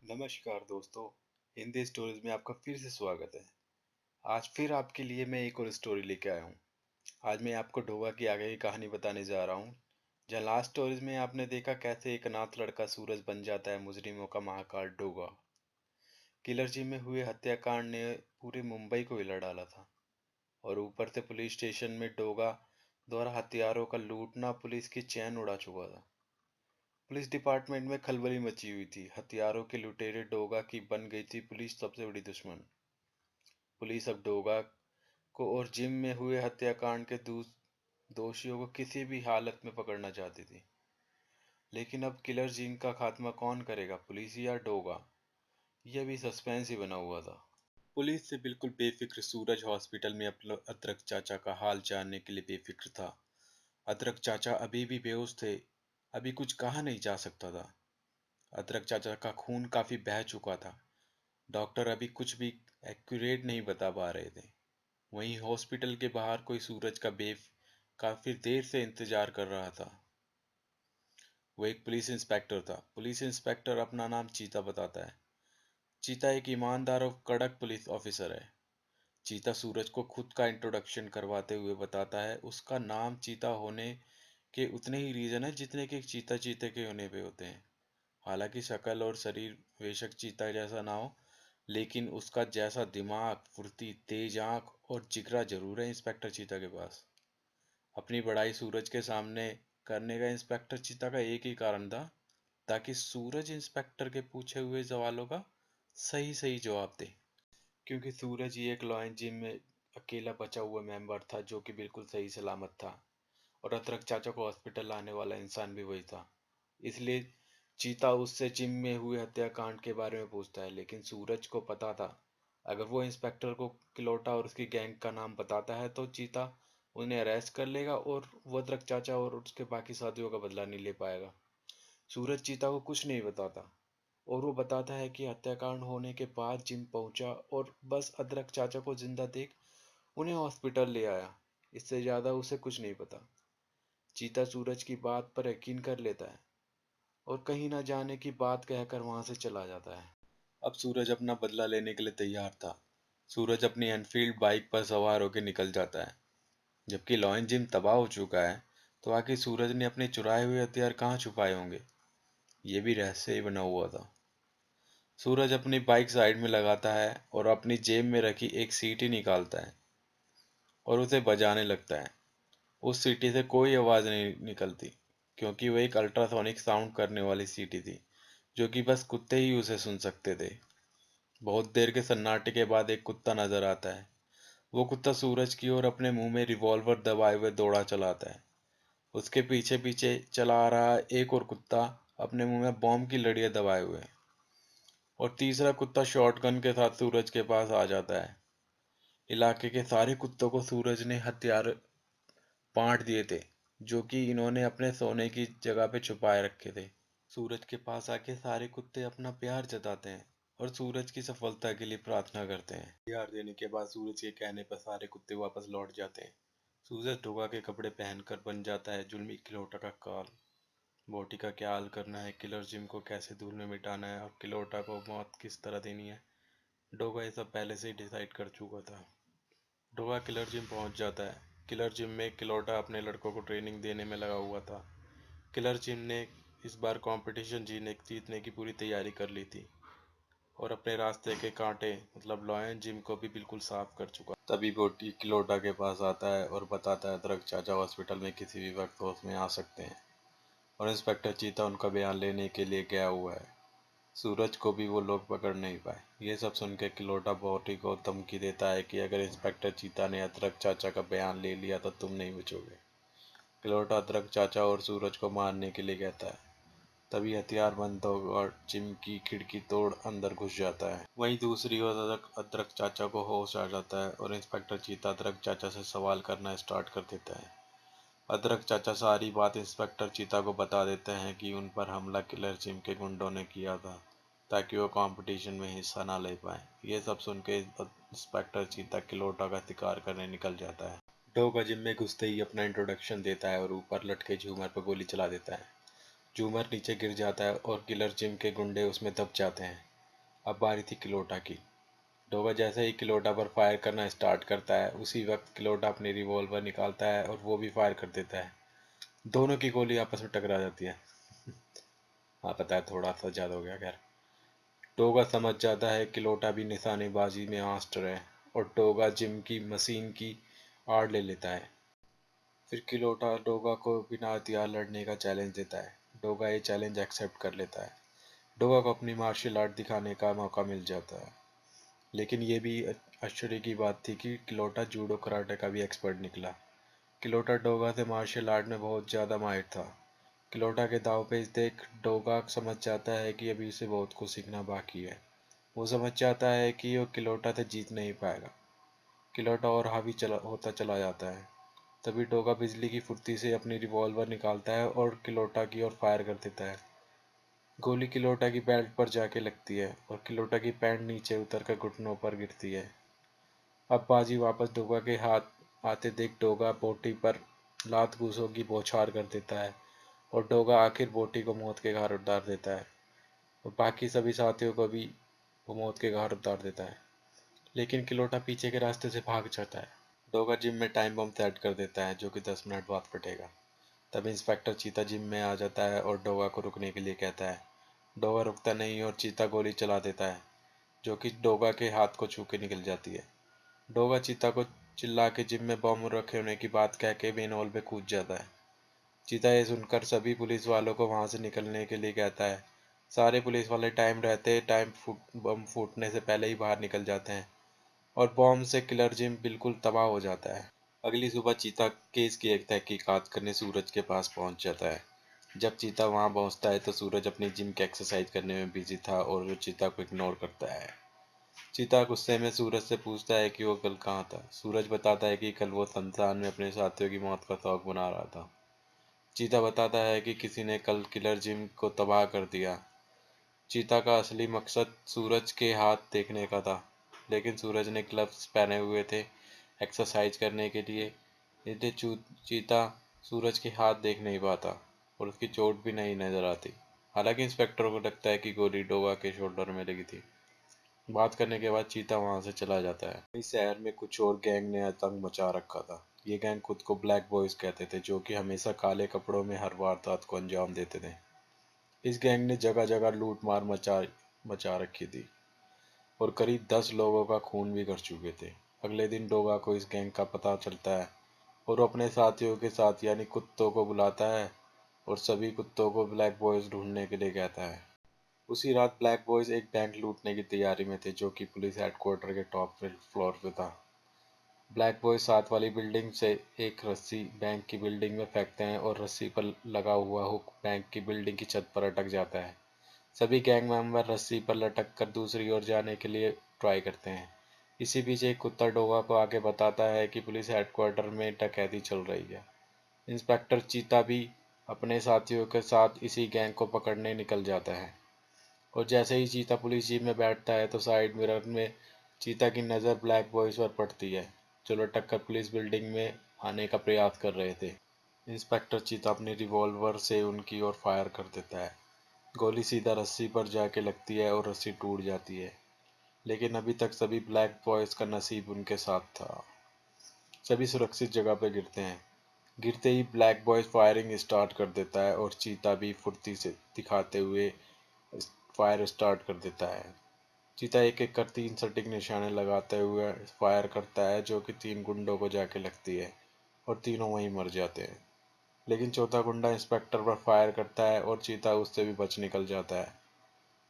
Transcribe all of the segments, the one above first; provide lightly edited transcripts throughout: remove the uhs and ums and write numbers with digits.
नमस्कार दोस्तों। हिंदी स्टोरीज में आपका फिर से स्वागत है। आज फिर आपके लिए मैं एक और स्टोरी लेके आया हूँ। आज मैं आपको ढोगा की आगे की कहानी बताने जा रहा हूँ। जहाँ लास्ट स्टोरीज में आपने देखा कैसे एक अनाथ लड़का सूरज बन जाता है मुजरिमों का महाकाल ढोगा। किलर जी में हुए हत्याकांड ने पूरे मुंबई को हिला डाला था और ऊपर से पुलिस स्टेशन में ढोगा द्वारा हथियारों का लूटना पुलिस की चैन उड़ा चुका था। पुलिस डिपार्टमेंट में खलबली मची हुई थी। हथियारों के लुटेरे डोगा की बन गई थी पुलिस सबसे बड़ी दुश्मन। पुलिस अब डोगा को और जिम में हुए हत्याकांड के दोषियों को किसी भी हालत में पकड़ना चाहती थी। लेकिन अब किलर जिम का खात्मा कौन करेगा, पुलिस या डोगा? यह भी सस्पेंस ही बना हुआ था। पुलिस से बिल्कुल बेफिक्र सूरज हॉस्पिटल में अपने अदरक चाचा का हाल जानने के लिए बेफिक्र था। अदरक चाचा अभी भी बेहोश थे। अभी कुछ कहा नहीं जा सकता था। अदरक चाचा का खून काफी बह चुका था। डॉक्टर अभी कुछ भी एक्यूरेट नहीं बता पा रहे थे। वहीं हॉस्पिटल के बाहर कोई सूरज का बेफ काफी देर से इंतजार कर रहा था। वो एक पुलिस इंस्पेक्टर था। पुलिस इंस्पेक्टर अपना नाम चीता बताता है। चीता एक ईमानदार और कड़क पुलिस ऑफिसर है। चीता सूरज को खुद का इंट्रोडक्शन करवाते हुए बताता है उसका नाम चीता होने के उतने ही रीजन है जितने कि चीता चीते के होने पे होते हैं। हालांकि शक्ल और शरीर बेशक चीता जैसा ना हो, लेकिन उसका जैसा दिमाग, फुर्ती, तेज आंख और जिगरा जरूर है इंस्पेक्टर चीता के पास। अपनी बड़ाई सूरज के सामने करने का इंस्पेक्टर चीता का एक ही कारण था, ताकि सूरज इंस्पेक्टर के पूछे हुए सवालों का सही सही जवाब दे। क्योंकि सूरज ही एक लॉयन जिम में अकेला बचा हुआ मेंबर था जो कि बिल्कुल सही सलामत था, और अदरक चाचा को हॉस्पिटल लाने वाला इंसान भी वही था। इसलिए चीता उससे जिम में हुए हत्याकांड के बारे में पूछता है। लेकिन सूरज को पता था अगर वो इंस्पेक्टर को किलोटा और उसकी गैंग का नाम बताता है तो चीता उन्हें अरेस्ट कर लेगा और वो अदरक चाचा और उसके बाकी साथियों का बदला नहीं ले पाएगा। सूरज चीता को कुछ नहीं बताता और वो बताता है कि हत्याकांड होने के बाद जिम पहुंचा और बस अदरक चाचा को जिंदा देख उन्हें हॉस्पिटल ले आया। इससे ज्यादा उसे कुछ नहीं पता। चीता सूरज की बात पर यकीन कर लेता है और कहीं ना जाने की बात कहकर वहां से चला जाता है। अब सूरज अपना बदला लेने के लिए तैयार था। सूरज अपनी एनफील्ड बाइक पर सवार होकर निकल जाता है। जबकि लॉयन जिम तबाह हो चुका है, तो आखिर सूरज ने अपने चुराए हुए हथियार कहाँ छुपाए होंगे, ये भी रहस्य ही बना हुआ था। सूरज अपनी बाइक साइड में लगाता है और अपनी जेब में रखी एक सीटी निकालता है और उसे बजाने लगता है। उस सीटी से कोई आवाज़ नहीं निकलती, क्योंकि वह एक अल्ट्रासोनिक साउंड करने वाली सीटी थी जो कि बस कुत्ते ही उसे सुन सकते थे। बहुत देर के सन्नाटे के बाद एक कुत्ता नजर आता है। वो कुत्ता सूरज की ओर अपने मुंह में रिवॉल्वर दबाए हुए दौड़ा चला आता है। उसके पीछे पीछे चला आ रहा एक और कुत्ता अपने मुंह में बॉम्ब की लड़ियां दबाए हुए, और तीसरा कुत्ता शॉटगन के साथ सूरज के पास आ जाता है। इलाके के सारे कुत्तों को सूरज ने हथियार बांट दिए थे जो कि इन्होंने अपने सोने की जगह पे छुपाए रखे थे। सूरज के पास आके सारे कुत्ते अपना प्यार जताते हैं और सूरज की सफलता के लिए प्रार्थना करते हैं। प्यार देने के बाद सूरज के कहने पर सारे कुत्ते वापस लौट जाते हैं। सूरज ढोगा के कपड़े पहनकर बन जाता है जुल्मी किलोटा का काल। बोटी का क्या हाल करना है, किलर जिम को कैसे धूल में मिटाना है और किलोटा को मौत किस तरह देनी है, डोगा ये सब पहले से ही डिसाइड कर चुका था। डोगा किलर जिम पहुंच जाता है। किलर जिम में किलोटा अपने लड़कों को ट्रेनिंग देने में लगा हुआ था। किलर जिम ने इस बार कंपटीशन जीतने की पूरी तैयारी कर ली थी और अपने रास्ते के कांटे मतलब लॉयन जिम को भी बिल्कुल साफ कर चुका। तभी बोटी किलोटा के पास आता है और बताता है अदरक चाचा हॉस्पिटल में किसी भी वक्त होश में आ सकते हैं और इंस्पेक्टर चीता उनका बयान लेने के लिए गया हुआ है। सूरज को भी वो लोग पकड़ नहीं पाए। ये सब सुन के किलोटा बोटी को धमकी देता है कि अगर इंस्पेक्टर चीता ने अदरक चाचा का बयान ले लिया तो तुम नहीं बचोगे। किलोटा अदरक चाचा और सूरज को मारने के लिए कहता है। तभी हथियार बंद और जिम की खिड़की तोड़ अंदर घुस जाता है। वहीं दूसरी ओर अदरक चाचा को होश आ जाता है और इंस्पेक्टर चीता अदरक चाचा से सवाल करना स्टार्ट कर देता है। अदरक चाचा सारी बात इंस्पेक्टर चीता को बता देते हैं कि उन पर हमला किलर जिम के गुंडों ने किया था ताकि वो कंपटीशन में हिस्सा ना ले पाए। ये सब सुन के इंस्पेक्टर चीता किलोटा का शिकार करने निकल जाता है। डोगा जिम में घुसते ही अपना इंट्रोडक्शन देता है और ऊपर लटके झूमर पर गोली चला देता है। झूमर नीचे गिर जाता है और किलर जिम के गुंडे उसमें दब जाते हैं। अब बारी थी किलोटा की। डोगा जैसे ही किलोटा पर फायर करना स्टार्ट करता है, उसी वक्त किलोटा अपनी रिवॉल्वर निकालता है और वो भी फायर कर देता है। दोनों की गोली आपस में टकरा जाती है। हाँ, पता है, थोड़ा सा ज़्यादा हो गया। खैर, डोगा समझ जाता है किलोटा भी निशानेबाजी में मास्टर है और डोगा जिम की मशीन की आड़ ले लेता है। फिर किलोटा डोगा को बिना हथियार लड़ने का चैलेंज देता है। डोगा ये चैलेंज एक्सेप्ट कर लेता है। डोगा को अपनी मार्शल आर्ट दिखाने का मौका मिल जाता है। लेकिन ये भी आश्चर्य की बात थी कि किलोटा जूडो कराटे का भी एक्सपर्ट निकला। किलोटा डोगा से मार्शल आर्ट में बहुत ज़्यादा माहिर था। किलोटा के दांवपेच देख डोगा समझ जाता है कि अभी उसे बहुत कुछ सीखना बाकी है। वो समझ जाता है कि वो किलोटा से जीत नहीं पाएगा। किलोटा और हावी होता चला जाता है। तभी डोगा बिजली की फुर्ती से अपनी रिवॉल्वर निकालता है और किलोटा की ओर फायर कर देता है। गोली किलोटा की बेल्ट पर जाके लगती है और किलोटा की पैंट नीचे उतरकर घुटनों पर गिरती है। अब बाजी वापस डोगा के हाथ आते देख डोगा बोटी पर लात घूंसों की बौछार कर देता है और डोगा आखिर बोटी को मौत के घाट उतार देता है और बाकी सभी साथियों को भी वो मौत के घाट उतार देता है। लेकिन किलोटा पीछे के रास्ते से भाग जाता है। डोगा जिम में टाइम बम सेट कर देता है जो कि 10 मिनट बाद फटेगा। तब इंस्पेक्टर चीता जिम में आ जाता है और डोगा को रुकने के लिए कहता है। डोगा रुकता नहीं और चीता गोली चला देता है जो कि डोगा के हाथ को छू के निकल जाती है। डोगा चीता को चिल्ला के जिम में बम रखे होने की बात कह के मेन हॉल पे कूद जाता है। चीता ये सुनकर सभी पुलिस वालों को वहां से निकलने के लिए कहता है। सारे पुलिस वाले बम फूटने से पहले ही बाहर निकल जाते हैं और बॉम्ब से किलर जिम बिल्कुल तबाह हो जाता है। अगली सुबह चीता केस की एक तहकीकात करने सूरज के पास पहुंच जाता है। जब चीता वहां पहुंचता है तो सूरज अपनी जिम की एक्सरसाइज करने में बिजी था और वो चीता को इग्नोर करता है। चीता गुस्से में सूरज से पूछता है कि वो कल कहाँ था। सूरज बताता है कि कल वो शमशान में अपने साथियों की मौत का शौक मना रहा था। चीता बताता है कि किसी ने कल किलर जिम को तबाह कर दिया। चीता का असली मकसद सूरज के हाथ देखने का था, लेकिन सूरज ने ग्लव्स पहने हुए थे एक्सरसाइज करने के लिए, इसलिए चीता सूरज के हाथ देख नहीं पाता और उसकी चोट भी नहीं नजर आती। हालांकि इंस्पेक्टर को लगता है कि गोली डोगा के शोल्डर में लगी थी। बात करने के बाद चीता वहां से चला जाता है। इस शहर में कुछ और गैंग ने आतंक मचा रखा था। ये गैंग खुद को ब्लैक बॉयज कहते थे, जो कि हमेशा काले कपड़ों में हर वारदात को अंजाम देते थे। इस गैंग ने जगह जगह लूट मार मचा मचा रखी थी और करीब 10 लोगों का खून भी कर चुके थे। अगले दिन डोगा को इस गैंग का पता चलता है और वो अपने साथियों के साथ यानी कुत्तों को बुलाता है और सभी कुत्तों को ब्लैक बॉयज ढूंढने के लिए कहता है। उसी रात ब्लैक बॉयज एक बैंक लूटने की तैयारी में थे जो कि पुलिस हेडक्वार्टर के टॉप फ्लोर पे था। ब्लैक बॉयज साथ वाली बिल्डिंग से एक रस्सी बैंक की बिल्डिंग में फेंकते हैं और रस्सी पर लगा हुआ हुक बैंक की बिल्डिंग की छत पर अटक जाता है। सभी गैंग मेंबर रस्सी पर लटक कर दूसरी ओर जाने के लिए ट्राई करते हैं। इसी बीच एक कुत्ता डोगा को आके बताता है कि पुलिस हेडक्वार्टर में डकैती चल रही है। इंस्पेक्टर चीता भी अपने साथियों के साथ इसी गैंग को पकड़ने निकल जाता है और जैसे ही चीता पुलिस जीप में बैठता है तो साइड मिरर में चीता की नज़र ब्लैक बॉयज पर पड़ती है जो लटक कर पुलिस बिल्डिंग में आने का प्रयास कर रहे थे। इंस्पेक्टर चीता अपनी रिवॉल्वर से उनकी ओर फायर कर देता है। गोली सीधा रस्सी पर जाके लगती है और रस्सी टूट जाती है। लेकिन अभी तक सभी ब्लैक बॉयज का नसीब उनके साथ था। सभी सुरक्षित जगह पर गिरते हैं। गिरते ही ब्लैक बॉयज फायरिंग स्टार्ट कर देता है और चीता भी फुर्ती से दिखाते हुए फायर स्टार्ट कर देता है। चीता एक एक कर 3 सटीक निशाने लगाते हुए फायर करता है जो कि 3 गुंडों को जाके लगती है और तीनों वहीं मर जाते हैं। लेकिन चौथा गुंडा इंस्पेक्टर पर फायर करता है और चीता उससे भी बच निकल जाता है।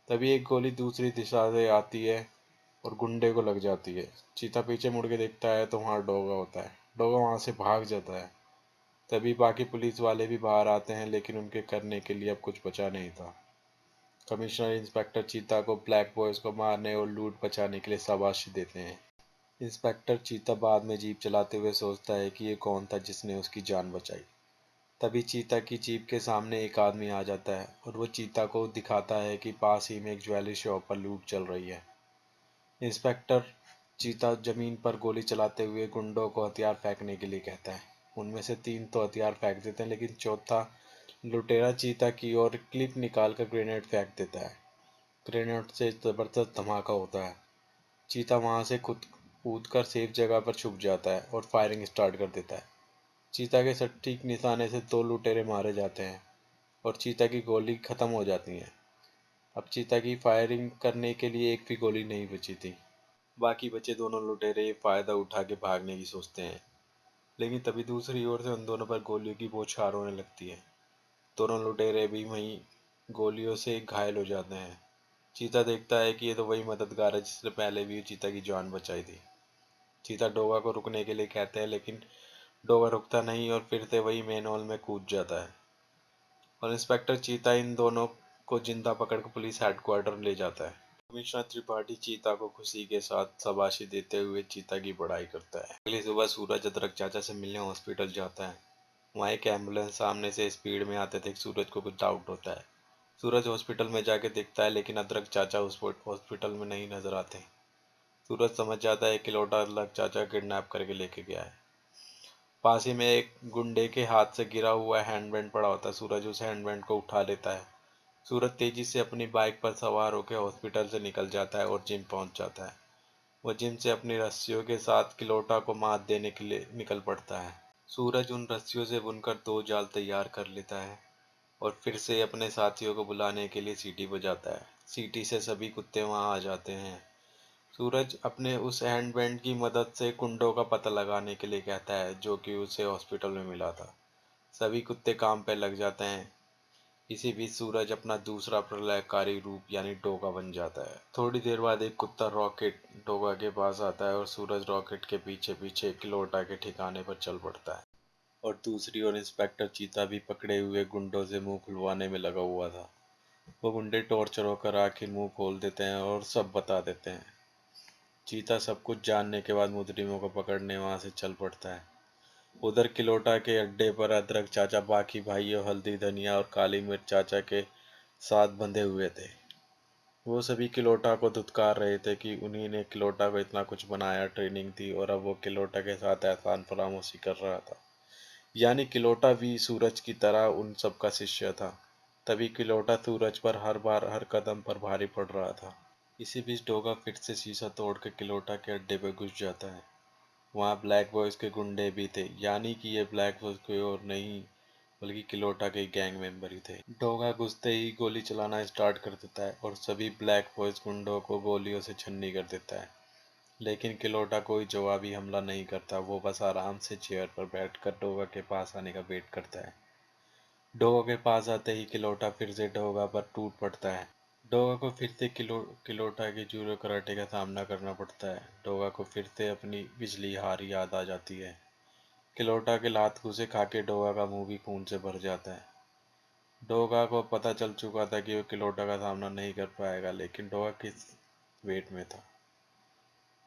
तभी एक गोली दूसरी दिशा से आती है और गुंडे को लग जाती है। चीता पीछे मुड़ के देखता है तो वहाँ डोगा होता है। डोगा वहाँ से भाग जाता है। तभी बाकी पुलिस वाले भी बाहर आते हैं लेकिन उनके करने के लिए अब कुछ बचा नहीं था। कमिश्नर इंस्पेक्टर चीता को ब्लैक बॉयज को मारने और लूट बचाने के लिए शाबाशी देते हैं। इंस्पेक्टर चीता बाद में जीप चलाते हुए सोचता है कि ये कौन था जिसने उसकी जान बचाई। तभी चीता की जीप के सामने एक आदमी आ जाता है और वो चीता को दिखाता है कि पास ही में एक ज्वेलरी शॉप पर लूट चल रही है। इंस्पेक्टर चीता जमीन पर गोली चलाते हुए गुंडों को हथियार फेंकने के लिए कहता है। उनमें से 3 तो हथियार फेंक देते हैं लेकिन चौथा लुटेरा चीता की ओर क्लिप निकालकर ग्रेनेड फेंक देता है। ग्रेनेड से जबरदस्त धमाका होता है। चीता वहां से खुद कूद कर सेफ जगह पर छुप जाता है और फायरिंग स्टार्ट कर देता है। चीता के सटीक निशाने से 2 लुटेरे मारे जाते हैं और चीता की गोली खत्म हो जाती है। अब चीता की फायरिंग करने के लिए एक भी गोली नहीं बची थी। बाकी बचे दोनों लुटेरे फायदा उठा के भागने की सोचते हैं, लेकिन तभी दूसरी ओर से उन दोनों पर गोलियों की बौछार होने लगती है। दोनों लुटेरे भी वहीं गोलियों से घायल हो जाते हैं। चीता देखता है कि ये तो वही मददगार है जिसने पहले भी चीता की जान बचाई थी। चीता डोगा को रुकने के लिए कहते हैं, लेकिन डोगा रुकता नहीं और फिर से वही मेन हॉल में कूद जाता है और इंस्पेक्टर चीता इन दोनों को जिंदा पकड़कर पुलिस हेडक्वार्टर ले जाता है। कमिश्नर त्रिपाठी चीता को खुशी के साथ शाबाशी देते हुए चीता की बड़ाई करता है। अगली सुबह सूरज अदरक चाचा से मिलने हॉस्पिटल जाता है। वहाँ एक एम्बुलेंस सामने से स्पीड में आते थे। सूरज को कुछ डाउट होता है। सूरज हॉस्पिटल में जाके देखता है, लेकिन अदरक चाचा उस हॉस्पिटल में नहीं नजर आते। सूरज समझ जाता है कि लौटा अदरक चाचा किडनैप करके लेके गया है। पास ही में एक गुंडे के हाथ से गिरा हुआ हैंडबैंड पड़ा होता है। सूरज उस हैंडबैंड को उठा लेता है। सूरज तेजी से अपनी बाइक पर सवार होकर हॉस्पिटल से निकल जाता है और जिम पहुंच जाता है। वो जिम से अपनी रस्सियों के साथ किलोटा को मात देने के लिए निकल पड़ता है। सूरज उन रस्सियों से बुनकर 2 जाल तैयार कर लेता है और फिर से अपने साथियों को बुलाने के लिए सीटी बजाता है। सीटी से सभी कुत्ते वहां आ जाते हैं। सूरज अपने उस हैंडबैंड की मदद से कुंडों का पता लगाने के लिए कहता है, जो कि उसे हॉस्पिटल में मिला था। सभी कुत्ते काम पे लग जाते हैं। इसी बीच सूरज अपना दूसरा प्रलयकारी रूप यानी डोगा बन जाता है। थोड़ी देर बाद एक कुत्ता रॉकेट डोगा के पास आता है और सूरज रॉकेट के पीछे पीछे किलोटा के ठिकाने पर चल पड़ता है। और दूसरी ओर इंस्पेक्टर चीता भी पकड़े हुए गुंडों से मुंह खुलवाने में लगा हुआ था। वो गुंडे टॉर्चर होकर आखिर मुंह खोल देते हैं और सब बता देते हैं। चीता सब कुछ जानने के बाद मुजरिमों को पकड़ने वहां से चल पड़ता है। उधर किलोटा के अड्डे पर अदरक चाचा बाकी भाइयों हल्दी धनिया और काली मिर्च चाचा के साथ बंधे हुए थे। वो सभी किलोटा को धुतकार रहे थे कि उन्हीं ने किलोटा को इतना कुछ बनाया, ट्रेनिंग दी और अब वो किलोटा के साथ एहसान फरामोशी कर रहा था। यानी किलोटा भी सूरज की तरह उन सबका शिष्य था। तभी किलोटा सूरज पर हर बार हर कदम पर भारी पड़ रहा था। इसी बीच डोगा फिर से शीशा तोड़ के किलोटा के अड्डे पर घुस जाता है। वहाँ ब्लैक बॉयज के गुंडे भी थे, यानी कि ये ब्लैक बॉयज कोई और नहीं बल्कि किलोटा के गैंग मेंबर ही थे। डोगा घुसते ही गोली चलाना स्टार्ट कर देता है और सभी ब्लैक बॉयज गुंडों को गोलियों से छन्नी कर देता है। लेकिन किलोटा कोई जवाबी हमला नहीं करता। वो बस आराम से चेयर पर बैठकर डोगा के पास आने का वेट करता है। डोगा के पास आते ही किलोटा फिर से डोगा पर टूट पड़ता है। डोगा को फिर से किलोटा के जूडो कराटे का सामना करना पड़ता है। डोगा को फिर से अपनी पिछली हार याद आ जाती है। किलोटा के लात घूंसे खा के डोगा का मुंह भी खून से भर जाता है। डोगा को पता चल चुका था कि वो किलोटा का सामना नहीं कर पाएगा, लेकिन डोगा किस वेट में था।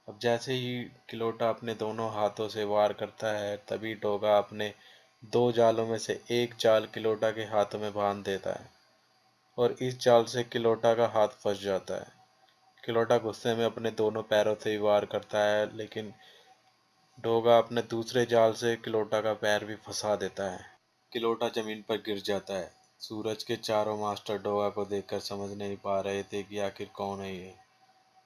अब जैसे ही किलोटा अपने दोनों हाथों से वार करता है, तभी डोगा अपने 2 जालों में से एक जाल किलोटा के हाथों में बांध देता है और इस जाल से किलोटा का हाथ फंस जाता है। किलोटा गुस्से में अपने दोनों पैरों से ही वार करता है, लेकिन डोगा अपने दूसरे जाल से किलोटा का पैर भी फंसा देता है। किलोटा जमीन पर गिर जाता है। सूरज के चारों मास्टर डोगा को देखकर समझ नहीं पा रहे थे कि आखिर कौन है ये,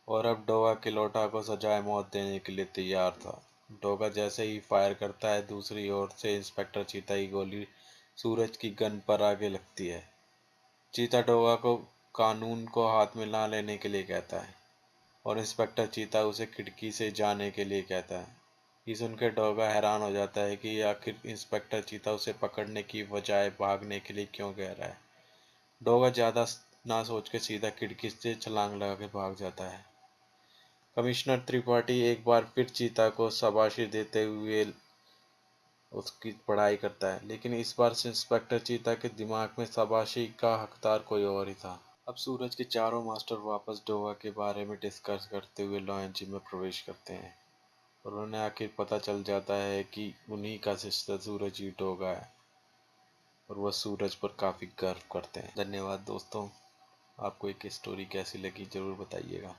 और अब डोगा किलोटा को सजाए मौत देने के लिए तैयार था। डोगा जैसे ही फायर करता है, दूसरी ओर से इंस्पेक्टर चीता की गोली सूरज की गन पर आगे लगती है। चीता डोगा को कानून को हाथ में ना लेने के लिए कहता है और इंस्पेक्टर चीता उसे खिड़की से जाने के लिए कहता है। ये सुनकर डोगा हैरान हो जाता है कि आखिर इंस्पेक्टर चीता उसे पकड़ने की बजाय भागने के लिए क्यों कह रहा है। डोगा ज़्यादा ना सोच के सीधा खिड़की से छलांग लगा के भाग जाता है। कमिश्नर त्रिपाठी एक बार फिर चीता को शाबाशी देते हुए उसकी पढ़ाई करता है, लेकिन इस बार से इंस्पेक्टर चीता के दिमाग में शाबाशी का हकदार कोई और ही था। अब सूरज के चारों मास्टर वापस डोगा के बारे में डिस्कस करते हुए लॉयन जिम में प्रवेश करते हैं और उन्हें आखिर पता चल जाता है कि उन्हीं का सिस्टर सूरज ही डोगा है और वह सूरज पर काफ़ी गर्व करते हैं। धन्यवाद दोस्तों, आपको एक स्टोरी कैसी लगी ज़रूर बताइएगा।